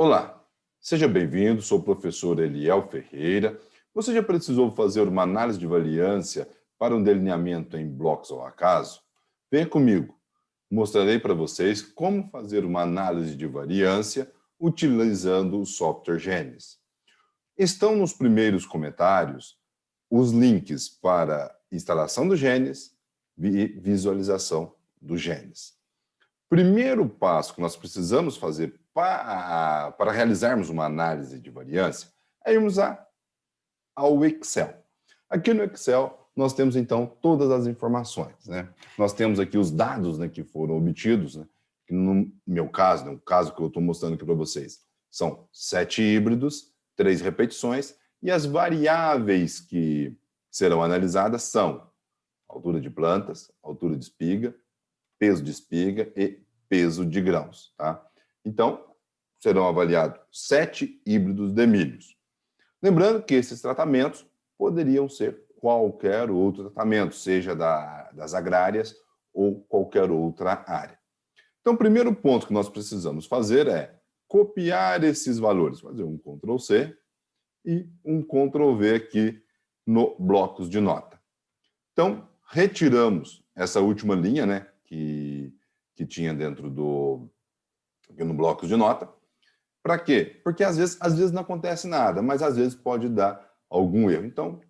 Olá, seja bem-vindo, sou o professor Eliel Ferreira. Você já precisou fazer uma análise de variância para um delineamento em blocos ao acaso? Venha comigo, mostrarei para vocês como fazer uma análise de variância utilizando o software Genes. Estão nos primeiros comentários os links para instalação do Genes e visualização do Genes. Primeiro passo que nós precisamos fazer para realizarmos uma análise de variância é irmos ao Excel. Aqui no Excel, nós temos, então, todas as informações, né? Nós temos aqui os dados, né, que foram obtidos, né? Que no meu caso, o caso que eu estou mostrando aqui para vocês, são 7 híbridos, 3 repetições, e as variáveis que serão analisadas são altura de plantas, altura de espiga, peso de espiga e peso de grãos, tá? Então, serão avaliados 7 híbridos de milhos. Lembrando que esses tratamentos poderiam ser qualquer outro tratamento, seja das agrárias ou qualquer outra área. Então, o primeiro ponto que nós precisamos fazer é copiar esses valores, fazer um Ctrl+C e um Ctrl+V aqui no blocos de nota. Então, retiramos essa última linha, né, que tinha dentro no blocos de nota. Para quê? Porque às vezes não acontece nada, mas às vezes pode dar algum erro. Então,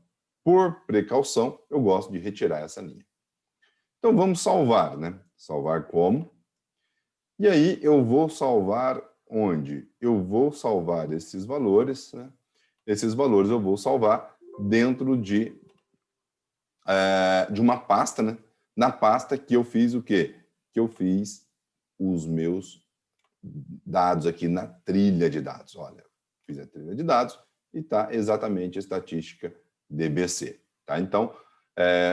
por precaução, eu gosto de retirar essa linha. Então, vamos salvar, né? Salvar como? E aí, eu vou salvar onde? Eu vou salvar esses valores, né? Esses valores eu vou salvar dentro de uma pasta, né? Na pasta que eu fiz o quê? Que eu fiz os meus dados aqui na trilha de dados. Olha, fiz a trilha de dados e está exatamente a estatística DBC. Tá? Então,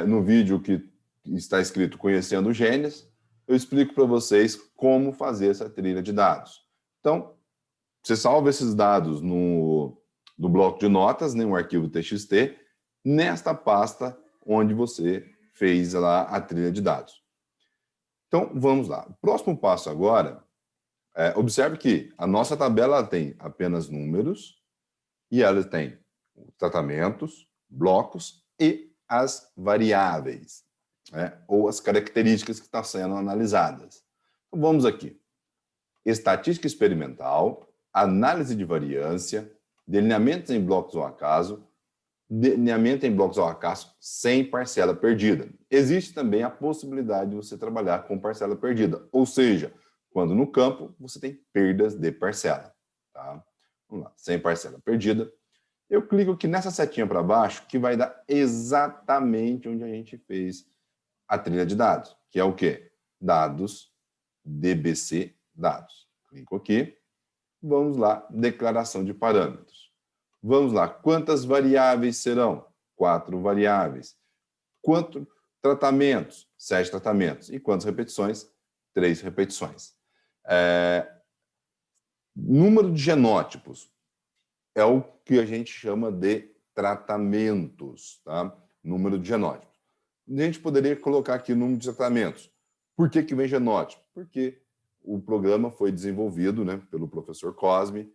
no vídeo que está escrito Conhecendo Genes, eu explico para vocês como fazer essa trilha de dados. Então, você salva esses dados no bloco de notas, né, um arquivo TXT, nesta pasta onde você fez lá a trilha de dados. Então, vamos lá. O próximo passo agora, observe que a nossa tabela tem apenas números e ela tem tratamentos, blocos e as variáveis, né, ou as características que estão sendo analisadas. Então, vamos aqui. Estatística experimental, análise de variância, delineamentos em blocos ao acaso, delineamento em blocos ao acaso sem parcela perdida. Existe também a possibilidade de você trabalhar com parcela perdida, ou seja, quando no campo você tem perdas de parcela. Tá? Vamos lá, sem parcela perdida. Eu clico aqui nessa setinha para baixo, que vai dar exatamente onde a gente fez a trilha de dados, que é o quê? Dados, DBC, dados. Clico aqui. Vamos lá, declaração de parâmetros. Vamos lá, quantas variáveis serão? 4 variáveis. Quantos tratamentos? 7 tratamentos. E quantas repetições? 3 repetições. Número de genótipos é o que a gente chama de tratamentos, tá? Número de genótipos. A gente poderia colocar aqui o número de tratamentos. Por que vem genótipo? Porque o programa foi desenvolvido, né, pelo professor Cosme,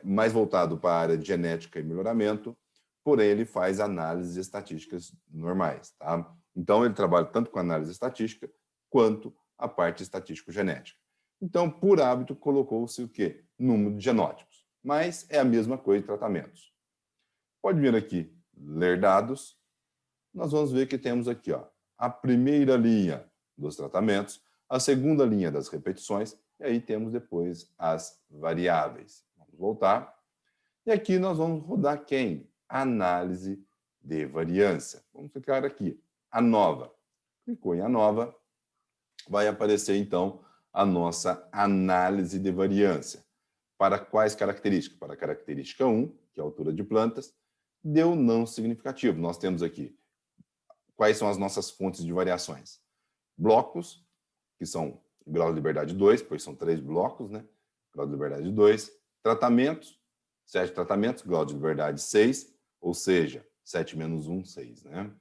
mais voltado para a área de genética e melhoramento, porém ele faz análises estatísticas normais, tá? Então ele trabalha tanto com análise estatística quanto a parte estatístico-genética. Então, por hábito, colocou-se o quê? Número de genótipos. Mas é a mesma coisa de tratamentos. Pode vir aqui, ler dados. Nós vamos ver que temos aqui, ó, a primeira linha dos tratamentos, a segunda linha das repetições, e aí temos depois as variáveis. Vamos voltar. E aqui nós vamos rodar quem? Análise de variância. Vamos clicar aqui, a nova. Clicou em a nova, vai aparecer então a nossa análise de variância. Para quais características? Para a característica 1, que é a altura de plantas, deu não significativo. Nós temos aqui quais são as nossas fontes de variações. Blocos, que são grau de liberdade 2, pois são 3 blocos, né? Grau de liberdade 2. Tratamentos, 7 tratamentos, grau de liberdade 6, ou seja, 7 menos 1, 6, né?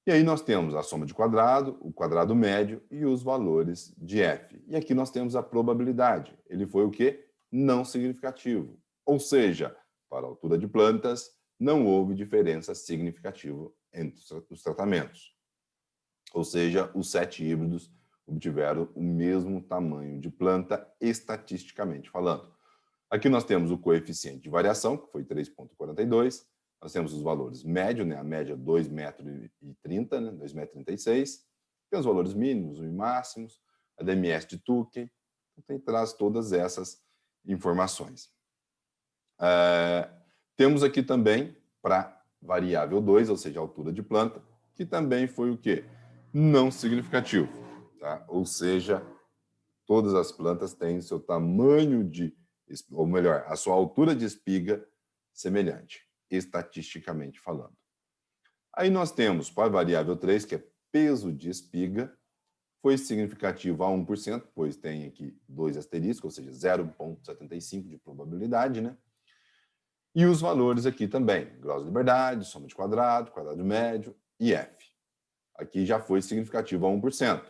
E aí nós temos a soma de quadrado, o quadrado médio e os valores de f. E aqui nós temos a probabilidade. Ele foi o quê? não significativo. Ou seja, para a altura de plantas, não houve diferença significativa entre os tratamentos. Ou seja, os 7 híbridos obtiveram o mesmo tamanho de planta, estatisticamente falando. Aqui nós temos o coeficiente de variação, que foi 3,42. Nós temos os valores médios, né? A média 2,30 m, né? 2,36 m. Tem os valores mínimos e máximos, a DMS de Tukey. Então, traz todas essas informações. Temos aqui também, para variável 2, ou seja, a altura de planta, que também foi o quê? Não significativo. Tá? Ou seja, todas as plantas têm seu tamanho de, ou melhor, a sua altura de espiga semelhante, estatisticamente falando. Aí nós temos para a variável 3, que é peso de espiga, foi significativo a 1%, pois tem aqui 2 asteriscos, ou seja, 0,75 de probabilidade, né? E os valores aqui também, grau de liberdade, soma de quadrado, quadrado médio e F. Aqui já foi significativo a 1%.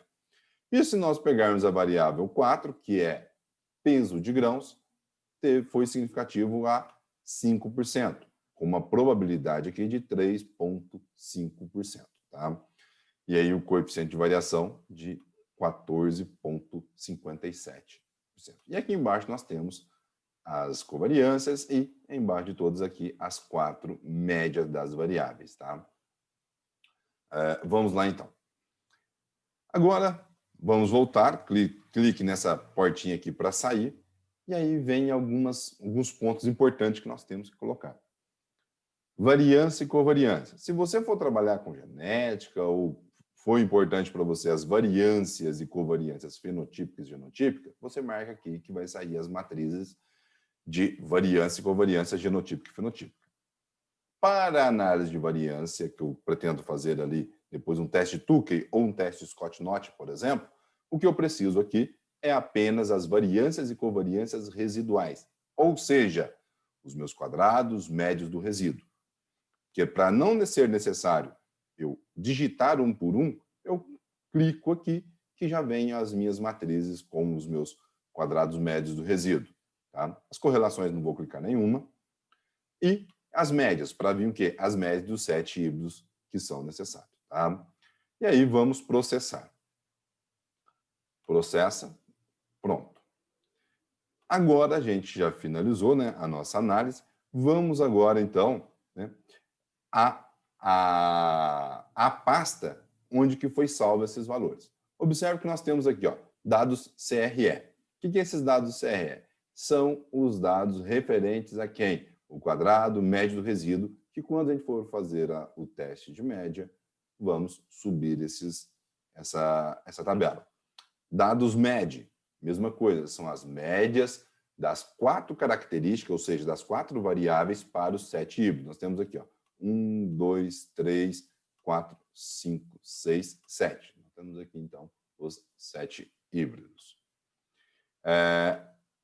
E se nós pegarmos a variável 4, que é peso de grãos, foi significativo a 5%, com uma probabilidade aqui de 3,5%. Tá? E aí o coeficiente de variação de 14,57%. E aqui embaixo nós temos as covariâncias e embaixo de todas aqui as 4 médias das variáveis. Tá? Vamos lá então. Agora, vamos voltar, clique nessa portinha aqui para sair, e aí vem alguns pontos importantes que nós temos que colocar. Variância e covariância. Se você for trabalhar com genética ou foi importante para você as variâncias e covariâncias fenotípicas e genotípicas, você marca aqui que vai sair as matrizes de variância e covariância genotípica e fenotípica. Para a análise de variância, que eu pretendo fazer ali depois um teste Tukey ou um teste Scott-Knott, por exemplo, o que eu preciso aqui é apenas as variâncias e covariâncias residuais, ou seja, os meus quadrados médios do resíduo. Que para não ser necessário eu digitar um por um, eu clico aqui que já vem as minhas matrizes com os meus quadrados médios do resíduo. Tá? As correlações não vou clicar nenhuma. E as médias, para vir o quê? As médias dos 7 híbridos que são necessários. Tá? E aí vamos processar. Processa, pronto. Agora a gente já finalizou, né, a nossa análise. Vamos agora, então, né, a pasta onde que foi salvo esses valores. Observe que nós temos aqui, ó, dados CRE. O que é esses dados CRE? São os dados referentes a quem? O quadrado médio do resíduo, que quando a gente for fazer o teste de média, vamos subir essa tabela. Dados MED, mesma coisa, são as médias das 4 características, ou seja, das 4 variáveis para os 7 híbridos. Nós temos aqui, ó, 1, 2, 3, 4, 5, 6, 7. Nós temos aqui, então, os 7 híbridos.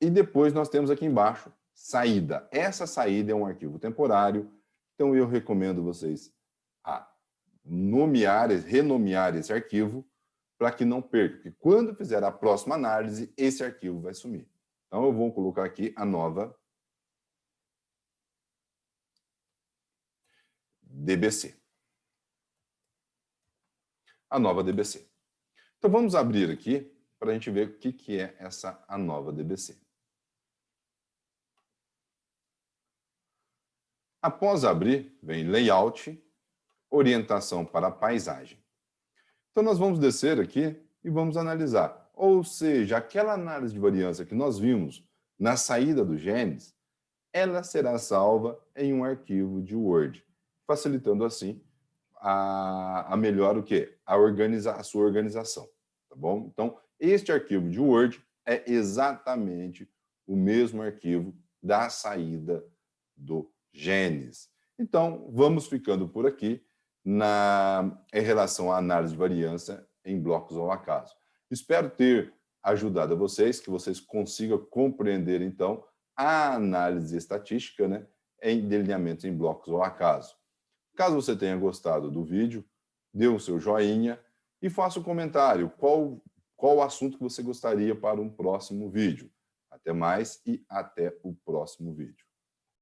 E depois nós temos aqui embaixo saída. Essa saída é um arquivo temporário, então eu recomendo vocês a renomear esse arquivo para que não perca, porque quando fizer a próxima análise, esse arquivo vai sumir. Então eu vou colocar aqui a nova DBC. A nova DBC. Então vamos abrir aqui para a gente ver o que é a nova DBC. Após abrir, vem Layout, Orientação para a paisagem. Então nós vamos descer aqui e vamos analisar. Ou seja, aquela análise de variância que nós vimos na saída dos genes, ela será salva em um arquivo de Word, facilitando assim a melhor o quê? A sua organização, tá bom? Então, este arquivo de Word é exatamente o mesmo arquivo da saída do genes. Então, vamos ficando por aqui em relação à análise de variância em blocos ao acaso. Espero ter ajudado a vocês, que vocês consigam compreender, então, a análise estatística, né, em delineamentos em blocos ao acaso. Caso você tenha gostado do vídeo, dê o seu joinha e faça um comentário. Qual assunto que você gostaria para um próximo vídeo? Até mais e até o próximo vídeo.